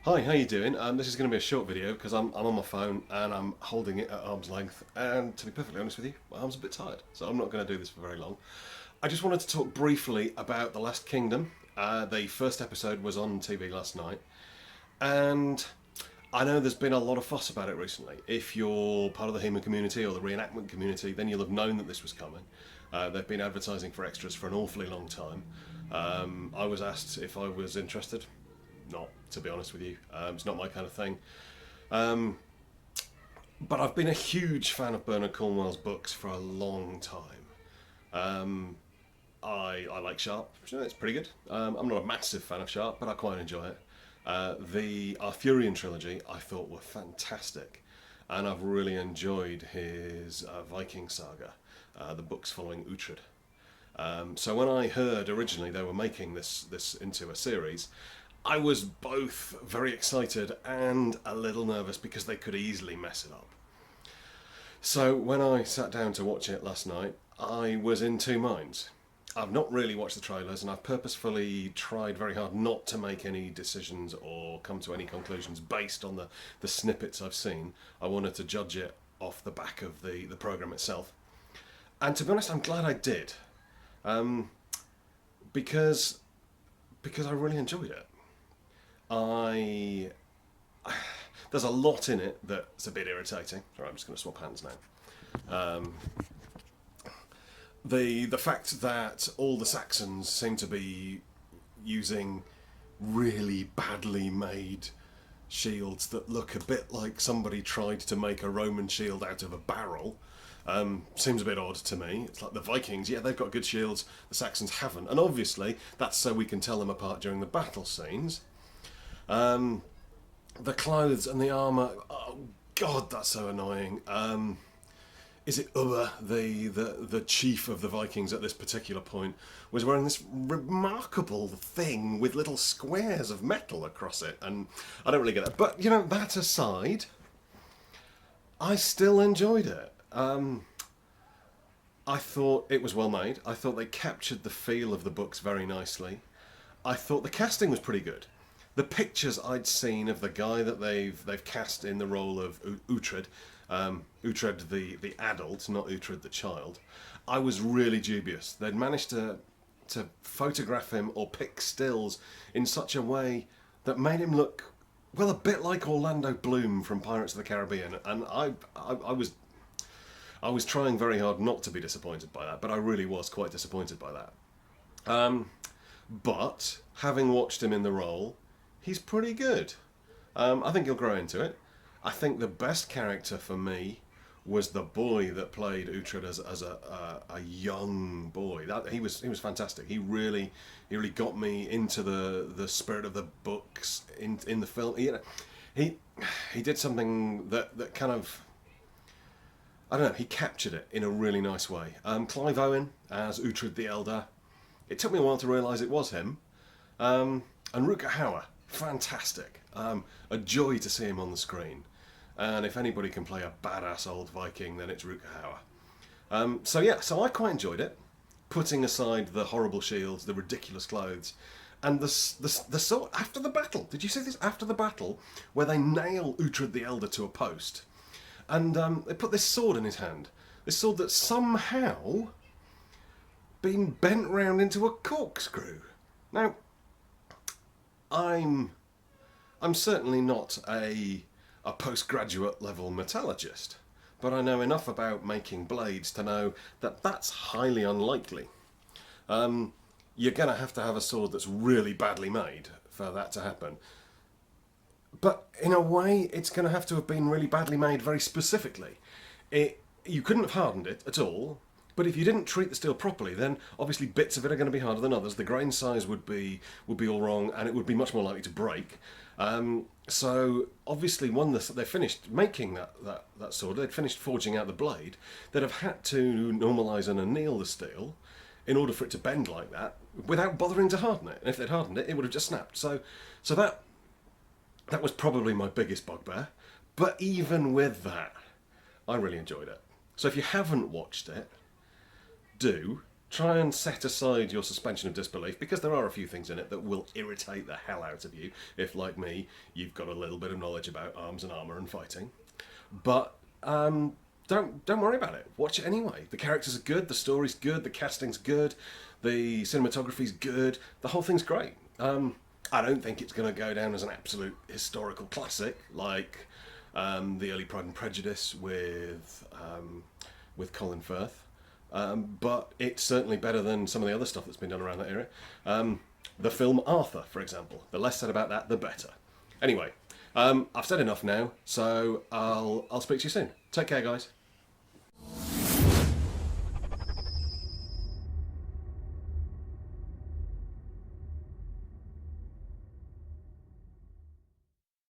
Hi, how you doing? This is going to be a short video because I'm on my phone and I'm holding it at arm's length, and to be perfectly honest with you, my arm's a bit tired, so I'm not going to do this for very long. I just wanted to talk briefly about The Last Kingdom. The first episode was on TV last night, and I know there's been a lot of fuss about it recently. If you're part of the human community or the reenactment community, then you'll have known that this was coming. They've been advertising for extras for an awfully long time. I was asked if I was interested. Not, to be honest with you. It's not my kind of thing. But I've been a huge fan of Bernard Cornwell's books for a long time. I like Sharp. It's pretty good. I'm not a massive fan of Sharp, but I quite enjoy it. The Arthurian trilogy I thought were fantastic, and I've really enjoyed his Viking saga, the books following Uhtred. So when I heard originally they were making this into a series, I was both very excited and a little nervous because they could easily mess it up. So when I sat down to watch it last night, I was in two minds. I've not really watched the trailers, and I've purposefully tried very hard not to make any decisions or come to any conclusions based on the snippets I've seen. I wanted to judge it off the back of the programme itself. And to be honest, I'm glad I did. Because I really enjoyed it. There's a lot in it that's a bit irritating. Sorry, I'm just going to swap hands now. The fact that all the Saxons seem to be using really badly made shields that look a bit like somebody tried to make a Roman shield out of a barrel seems a bit odd to me. It's like the Vikings, yeah, they've got good shields, the Saxons haven't, and obviously that's so we can tell them apart during the battle scenes. The clothes and the armour, oh god, that's so annoying. Is it Uber, the chief of the Vikings at this particular point, was wearing this remarkable thing with little squares of metal across it, and I don't really get it. But, you know, that aside, I still enjoyed it. I thought it was well made. I thought they captured the feel of the books very nicely. I thought the casting was pretty good. The pictures I'd seen of the guy that they've cast in the role of Uhtred, Uhtred the adult, not Uhtred the child, I was really dubious. They'd managed to photograph him or pick stills in such a way that made him look, well, a bit like Orlando Bloom from Pirates of the Caribbean, and I was trying very hard not to be disappointed by that, but I really was quite disappointed by that. But having watched him in the role, he's pretty good. I think he'll grow into it. I think the best character for me was the boy that played Uhtred as a young boy. He was fantastic. He really got me into the spirit of the books in the film. He did something that kind of, I don't know, he captured it in a really nice way. Clive Owen as Uhtred the Elder. It took me a while to realise it was him. And Rutger Hauer, fantastic. A joy to see him on the screen. And if anybody can play a badass old Viking, then it's Rutger Hauer. So I quite enjoyed it. Putting aside the horrible shields, the ridiculous clothes, and the sword after the battle. Did you see this after the battle, where they nail Uhtred the Elder to a post, and they put this sword in his hand, this sword that's somehow been bent round into a corkscrew. Now, I'm certainly not a postgraduate level metallurgist, but I know enough about making blades to know that that's highly unlikely. You're going to have a sword that's really badly made for that to happen. But in a way, it's going to have been really badly made very specifically. You couldn't have hardened it at all. But if you didn't treat the steel properly, then obviously bits of it are going to be harder than others. The grain size would be all wrong, and it would be much more likely to break. So obviously, when they finished making that sword, they'd finished forging out the blade, they'd have had to normalise and anneal the steel in order for it to bend like that, without bothering to harden it. And if they'd hardened it, it would have just snapped. So that was probably my biggest bugbear. But even with that, I really enjoyed it. So if you haven't watched it, do. try and set aside your suspension of disbelief, because there are a few things in it that will irritate the hell out of you if, like me, you've got a little bit of knowledge about arms and armour and fighting. But don't worry about it. Watch it anyway. The characters are good, the story's good, the casting's good, the cinematography's good, the whole thing's great. I don't think it's going to go down as an absolute historical classic like the early Pride and Prejudice with Colin Firth. But it's certainly better than some of the other stuff that's been done around that area. The film Arthur, for example. The less said about that, the better. Anyway, I've said enough now, so I'll speak to you soon. Take care, guys.